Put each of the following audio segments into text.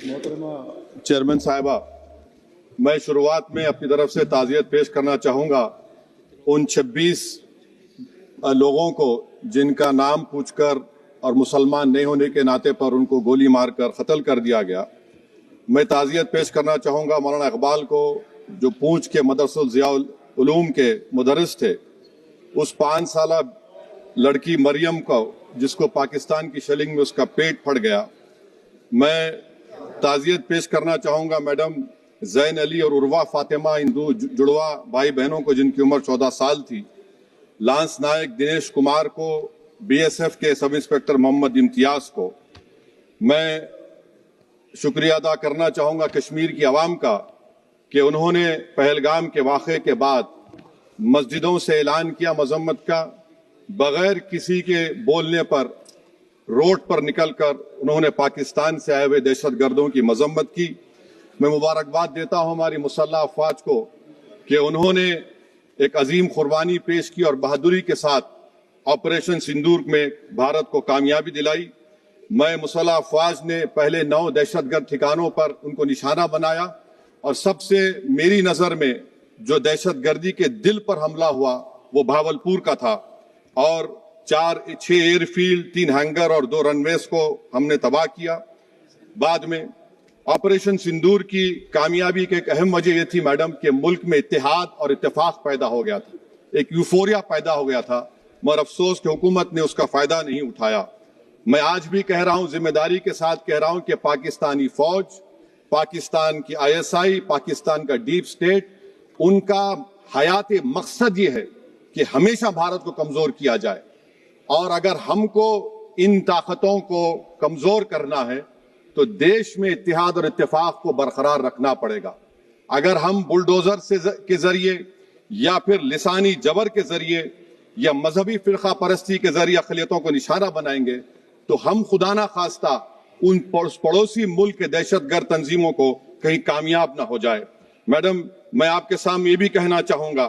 Chairman साहिबा, मैं शुरुआत में अपनी तरफ से ताज़ियत पेश करना चाहूँगा उन 26 लोगों को जिनका नाम पूछकर और मुसलमान नहीं होने के नाते पर उनको गोली मारकर कत्ल कर दिया गया। मैं ताज़ियत पेश करना चाहूँगा मौलाना इकबाल को, जो पूंछ के मदरसुल ज़ियाउल उलूम के मुदर्रिस थे। उस 5 साला लड़की मरियम को, जिसको पाकिस्तान की शेलिंग में उसका पेट फट गया। मैं ताज़ियत पेश करना चाहूँगा मैडम जैन अली और उर्वा फातिमा, इन दो जुड़वा भाई बहनों को जिनकी उम्र 14 साल थी। लांस नायक दिनेश कुमार को, बीएसएफ के सब इंस्पेक्टर मोहम्मद इम्तियाज को। मैं शुक्रिया अदा करना चाहूँगा कश्मीर की आवाम का कि उन्होंने पहलगाम के वाक़े के बाद मस्जिदों से ऐलान किया मजम्मत का, बगैर किसी के बोलने पर रोड पर निकलकर उन्होंने पाकिस्तान से आए हुए दहशतगर्दों की मजम्मत की। मैं मुबारकबाद देता हूं हमारी मुसल्लह अफवाज को कि उन्होंने एक अजीम कुर्बानी पेश की और बहादुरी के साथ ऑपरेशन सिंदूर में भारत को कामयाबी दिलाई। मैं मुसल्लह अफवाज ने पहले 9 दहशतगर्द ठिकानों पर उनको निशाना बनाया और सबसे मेरी नजर में जो दहशतगर्दी के दिल पर हमला हुआ वो भावलपुर का था और 6 एयरफील्ड, 3 हैंगर और 2 रनवेज को हमने तबाह किया। बाद में ऑपरेशन सिंदूर की कामयाबी की एक अहम वजह यह थी मैडम कि मुल्क में इत्तेहाद और इत्तेफाक पैदा हो गया था, एक यूफोरिया पैदा हो गया था, मगर अफसोस कि हुकूमत ने उसका फायदा नहीं उठाया। मैं आज भी कह रहा हूं, जिम्मेदारी के साथ कह रहा हूं कि पाकिस्तानी फौज, पाकिस्तान की आईएसआई, पाकिस्तान का डीप स्टेट, उनका हयात मकसद ये है कि हमेशा भारत को कमजोर किया जाए। और अगर हमको इन ताकतों को कमजोर करना है तो देश में इत्तेहाद और इत्तेफाक को बरकरार रखना पड़ेगा। अगर हम बुलडोजर के जरिए या फिर लिसानी जबर के जरिए या मजहबी फिरका परस्ती के जरिए अक़लियतों को निशाना बनाएंगे तो हम खुदा ना खास्ता उन पड़ोसी मुल्क के दहशतगर्द तंजीमों को कहीं कामयाब ना हो जाए। मैडम, मैं आपके सामने ये भी कहना चाहूंगा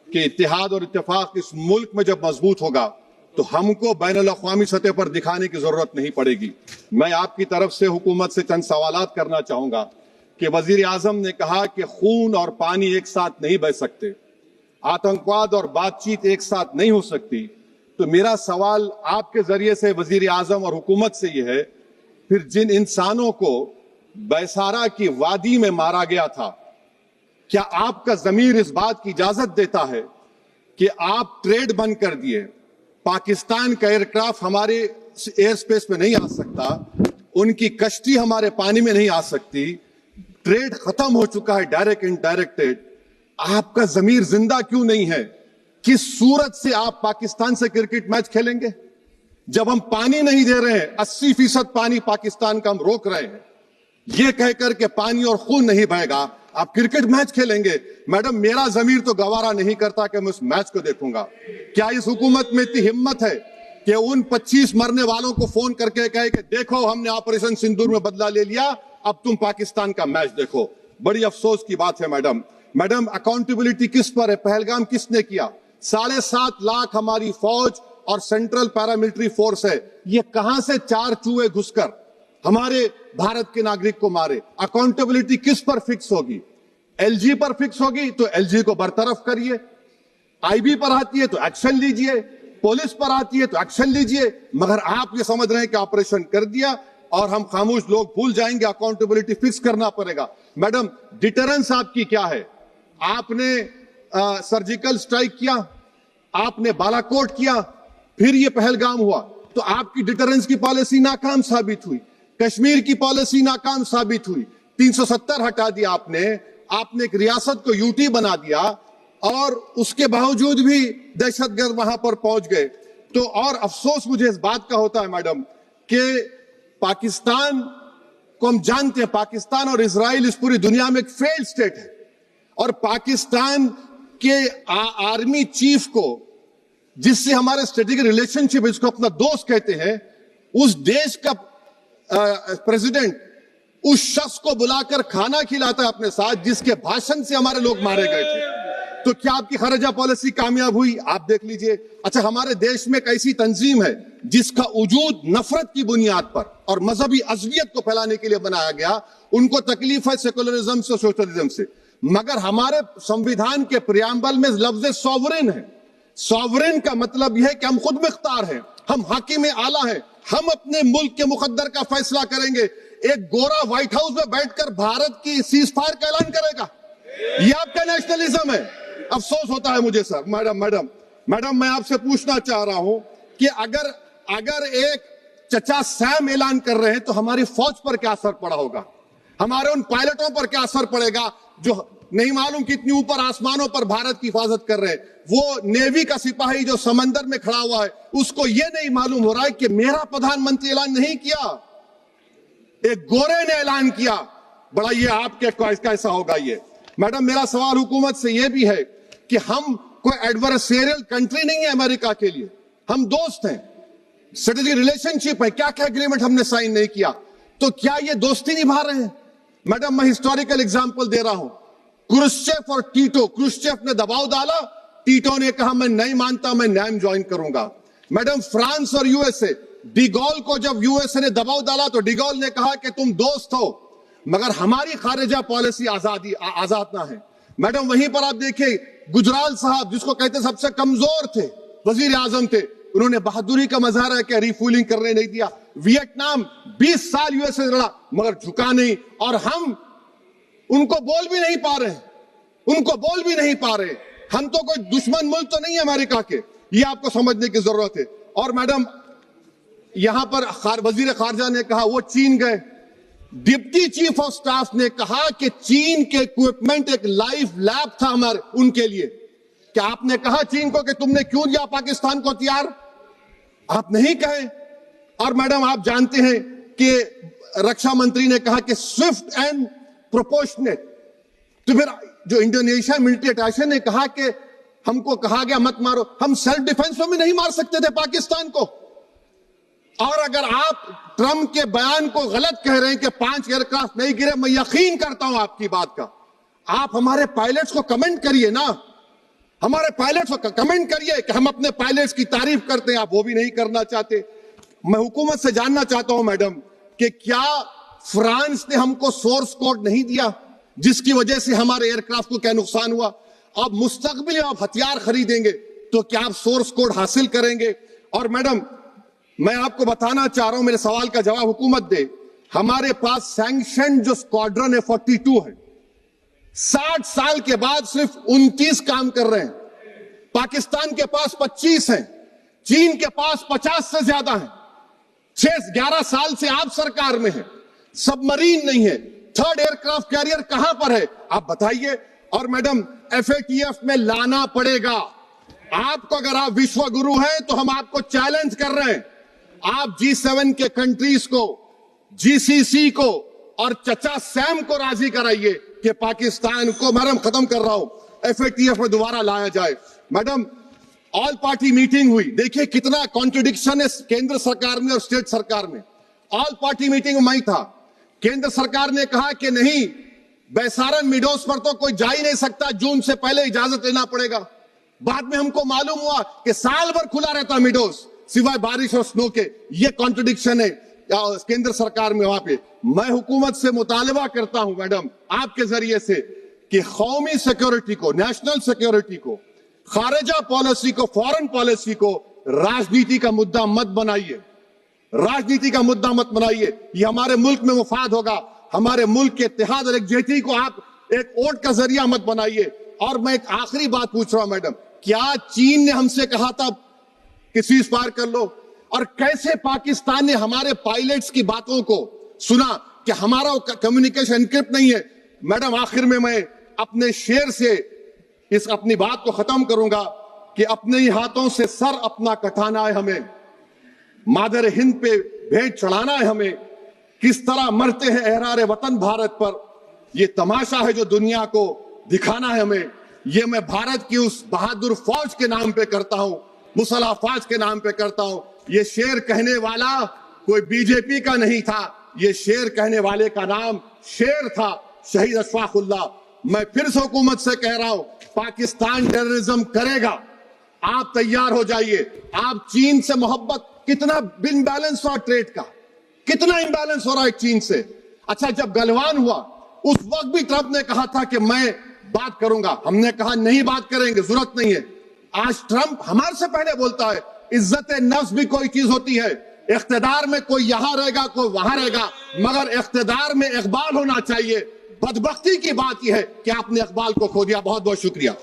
कि इत्तेहाद और इत्तेफाक इस मुल्क में जब मजबूत होगा तो हमको बैनुल अक़वामी सतह पर दिखाने की जरूरत नहीं पड़ेगी। मैं आपकी तरफ से हुकूमत से चंद सवालात करना चाहूंगा कि वजीर आजम ने कहा कि खून और पानी एक साथ नहीं बह सकते, आतंकवाद और बातचीत एक साथ नहीं हो सकती। तो मेरा सवाल आपके जरिए से वजीर आजम और हुकूमत से यह है, फिर जिन इंसानों को बैसारा की वादी में मारा गया था, क्या आपका जमीर इस बात की इजाजत देता है कि आप ट्रेड बंद कर दिए, पाकिस्तान का एयरक्राफ्ट हमारे एयर स्पेस में नहीं आ सकता, उनकी कश्ती हमारे पानी में नहीं आ सकती, ट्रेड खत्म हो चुका है डायरेक्ट इनडायरेक्टेड, आपका जमीर जिंदा क्यों नहीं है? किस सूरत से आप पाकिस्तान से क्रिकेट मैच खेलेंगे जब हम पानी नहीं दे रहे हैं? 80% पानी पाकिस्तान का हम रोक रहे हैं, यह कहकर के पानी और खून नहीं बहेगा, आप क्रिकेट मैच खेलेंगे? मैडम, मेरा जमीर तो गवारा नहीं करता कि मैं उस मैच को देखूंगा। क्या इस हुकूमत में इतनी हिम्मत है कि उन 25 मरने वालों को फोन करके कहे कि देखो हमने ऑपरेशन सिंदूर में बदला ले लिया, अब तुम पाकिस्तान का मैच देखो? बड़ी अफसोस की बात है मैडम। मैडम, अकाउंटेबिलिटी किस पर है? पहलगाम किसने किया? 7.5 लाख हमारी फौज और सेंट्रल पैरामिलिट्री फोर्स है, ये कहां से 4 चूहे घुसकर हमारे भारत के नागरिक को मारे? अकाउंटेबिलिटी किस पर फिक्स होगी? एलजी पर फिक्स होगी तो एलजी को बरतरफ करिए, आईबी पर आती है तो एक्शन लीजिए, पुलिस पर आती है तो एक्शन लीजिए, मगर आप ये समझ रहे हैं कि ऑपरेशन कर दिया और हम खामोश लोग भूल जाएंगे। अकाउंटेबिलिटी फिक्स करना पड़ेगा। मैडम, डिटरेंस आपकी क्या है? आपने सर्जिकल स्ट्राइक किया, आपने बालाकोट किया, फिर ये पहलगाम हुआ, तो आपकी डिटरेंस की पॉलिसी नाकाम साबित हुई, कश्मीर की पॉलिसी नाकाम साबित हुई, 370 हटा दिया आपने एक रियासत को यूटी बना दिया और उसके बावजूद भी दहशतगर्द वहां पर पहुंच गए। तो और अफसोस मुझे इस बात का होता है मैडम कि पाकिस्तान को हम जानते हैं, पाकिस्तान और इजराइल इस पूरी दुनिया में एक फेल्ड स्टेट है और पाकिस्तान के आर्मी चीफ को, जिससे हमारे स्ट्रेटेजिक रिलेशनशिप, इसको अपना दोस्त कहते हैं, उस देश का प्रेसिडेंट उस शख्स को बुलाकर खाना खिलाता है अपने साथ जिसके भाषण से हमारे लोग मारे गए थे। तो क्या आपकी खर्जा पॉलिसी कामयाब हुई? आप देख लीजिए। अच्छा, हमारे देश में एक ऐसी तंजीम है जिसका वजूद नफरत की बुनियाद पर और मजहबी अज़बियत को फैलाने के लिए बनाया गया, उनको तकलीफ है सेकुलरिज्म से, सोशलिज्म से। मगर हमारे संविधान के प्रियम्बल में लफ्ज सॉवरेन है। सॉवरेन का मतलब यह है कि हम खुद मुख्तार हैं, हम हाकिम आला हैं, हम अपने मुल्क के मुकद्दर का फैसला करेंगे। एक गोरा व्हाइट हाउस में बैठकर भारत की सीज फायर का ऐलान करेगा, यह आपका नेशनलिज्म है। अफसोस होता है मुझे सर। मैडम मैं आपसे पूछना चाह रहा हूं कि अगर एक चचा सैम ऐलान कर रहे हैं तो हमारी फौज पर क्या असर पड़ा होगा, हमारे उन पायलटों पर क्या असर पड़ेगा जो नहीं मालूम कितनी ऊपर आसमानों पर भारत की हिफाजत कर रहे हैं। वो नेवी का सिपाही जो समंदर में खड़ा हुआ है, उसको यह नहीं मालूम हो रहा है कि मेरा प्रधानमंत्री ऐलान नहीं किया, एक गोरे ने ऐलान किया। बड़ा ये आपके कैसा होगा ये। मैडम मेरा सवाल हुकूमत से यह भी है कि हम कोई एडवर्सेरियल कंट्री नहीं है अमेरिका के लिए, हम दोस्त हैं, स्ट्रेटेजिक रिलेशनशिप है। क्या क्या एग्रीमेंट हमने साइन नहीं किया, तो क्या ये दोस्ती निभा रहे हैं? मैडम मैं हिस्टोरिकल एग्जांपल दे रहा हूं, क्रुश्चेव और टीटो। क्रुश्चेव ने दबाव डाला, टीटो ने कहा मैं नहीं मानता, मैं नैम ज्वाइन करूंगा। मैडम फ्रांस और यूएसए, डिगोल को जब यूएसए ने दबाव डाला तो डिगोल ने कहा कि तुम दोस्त हो मगर हमारी खारिजा पॉलिसी आजाद ना है। मैडम वहीं पर आप देखिए गुजराल साहब, जिसको कहते सबसे कमजोर थे, वजीर आजम थे, उन्होंने बहादुरी का मजारा क्या रिफूलिंग करने नहीं दिया। वियतनाम 20 साल यूएसए लड़ा मगर झुका नहीं, और हम उनको बोल भी नहीं पा रहे, हम तो कोई दुश्मन मुल्क तो नहीं है अमेरिका के, ये आपको समझने की जरूरत है। और मैडम यहां पर वजीर खारजा ने कहा वो चीन गए, डिप्टी चीफ ऑफ स्टाफ ने कहा कि चीन के इक्विपमेंट एक लाइव लैब था हमारे उनके लिए। क्या आपने कहा चीन को कि तुमने क्यों दिया पाकिस्तान को हथियार? आप नहीं कहे। और मैडम आप जानते हैं कि रक्षा मंत्री ने कहा कि स्विफ्ट एंड प्रोपोर्शनेट, तो फिर जो इंडोनेशिया मिलिट्री अटैचे ने कहा कि हमको कहा गया मत मारो, हम सेल्फ डिफेंस में भी नहीं मार सकते थे पाकिस्तान को। और अगर आप ट्रंप के बयान को गलत कह रहे हैं कि 5 एयरक्राफ्ट नहीं गिरे, मैं यकीन करता हूं आपकी बात का। आप हमारे पायलट्स को कमेंट करिए ना, हमारे पायलट्स को कमेंट करिए कि हम अपने पायलट्स की तारीफ करते हैं, आप वो भी नहीं करना चाहते। मैं हुकूमत से जानना चाहता हूं मैडम कि क्या फ्रांस ने हमको सोर्स कोड नहीं दिया जिसकी वजह से हमारे एयरक्राफ्ट को क्या नुकसान हुआ? अब मुस्तकबिल में आप हथियार खरीदेंगे तो क्या आप सोर्स कोड हासिल करेंगे? और मैडम मैं आपको बताना चाह रहा हूं, मेरे सवाल का जवाब हुकूमत दे। हमारे पास सैंक्शन जो स्क्वाड्रन है 42 है, 60 साल के बाद सिर्फ 29 काम कर रहे हैं। पाकिस्तान के पास 25 हैं, चीन के पास 50 से ज्यादा हैं। 11 साल से आप सरकार में है, सबमरीन नहीं है, थर्ड एयरक्राफ्ट कैरियर कहां पर है आप बताइए। और मैडम FATF में लाना पड़ेगा आपको। अगर आप विश्व गुरु हैं तो हम आपको चैलेंज कर रहे हैं, आप G7 के कंट्रीज को, GCC को और चचा सैम को राजी कराइए कि पाकिस्तान को, मैडम खत्म कर रहा हूं, FATF में दोबारा लाया जाए। मैडम ऑल पार्टी मीटिंग हुई, देखिए कितना कॉन्ट्रडिक्शन है केंद्र सरकार में और स्टेट सरकार में। ऑल पार्टी मीटिंग में था, केंद्र सरकार ने कहा कि नहीं, बैसारन मिडोस पर तो कोई जा ही नहीं सकता, जून से पहले इजाजत लेना पड़ेगा। बाद में हमको मालूम हुआ कि साल भर खुला रहता मिडोस सिवाय बारिश और स्नो के। ये कॉन्ट्रडिक्शन है केंद्र सरकार में वहां पे। मैं हुकूमत से मुतालबा करता हूं मैडम आपके जरिए से कि कौमी सिक्योरिटी को, नेशनल सिक्योरिटी को, खारिजा पॉलिसी को, फॉरेन पॉलिसी को राजनीति का मुद्दा मत बनाइए, राजनीति का मुद्दा मत बनाइए। ये हमारे मुल्क में मुफाद होगा, हमारे मुल्क के इत्तेहाद और एकजुटती को आप एक वोट का जरिया मत बनाइए। और मैं एक आखिरी बात पूछ रहा हूं मैडम, क्या चीन ने हमसे कहा था कि सीज फायर कर लो? और कैसे पाकिस्तान ने हमारे पायलट्स की बातों को सुना कि हमारा कम्युनिकेशन एनक्रिप्ट नहीं है? मैडम आखिर में मैं अपने शेर से इस अपनी बात को खत्म करूंगा कि अपने ही हाथों से सर अपना कटाना है हमें, मादर हिंद पे भेंट चढ़ाना है हमें। किस तरह मरते हैं एहरार वतन भारत पर, यह तमाशा है जो दुनिया को दिखाना है हमें। ये मैं भारत की उस बहादुर फौज के नाम पे करता हूं, मुसल्ह फौज के नाम पे करता हूं। ये शेर कहने वाला कोई बीजेपी का नहीं था, ये शेर कहने वाले का नाम शेर था, शहीद अशफाकुल्लाह। मैं फिर से हुकूमत से कह रहा हूं, पाकिस्तान टेररिज्म करेगा, आप तैयार हो जाइए। आप चीन से मोहब्बत कितना इम्बैलेंस हुआ ट्रेड का, कितना इम्बैलेंस हो रहा है चीन से। अच्छा, जब गलवान हुआ उस वक्त भी ट्रंप ने कहा था कि मैं बात करूंगा, हमने कहा नहीं बात करेंगे, जरूरत नहीं है। आज ट्रंप हमारे से पहले बोलता है इज्जत नफ्स भी कोई चीज होती है, इख्तिदार में कोई यहां रहेगा कोई वहां रहेगा, मगर इख्तिदार में इकबाल होना चाहिए। बदबख्ती की बात यह है कि आपने इकबाल को खो दिया। बहुत बहुत शुक्रिया।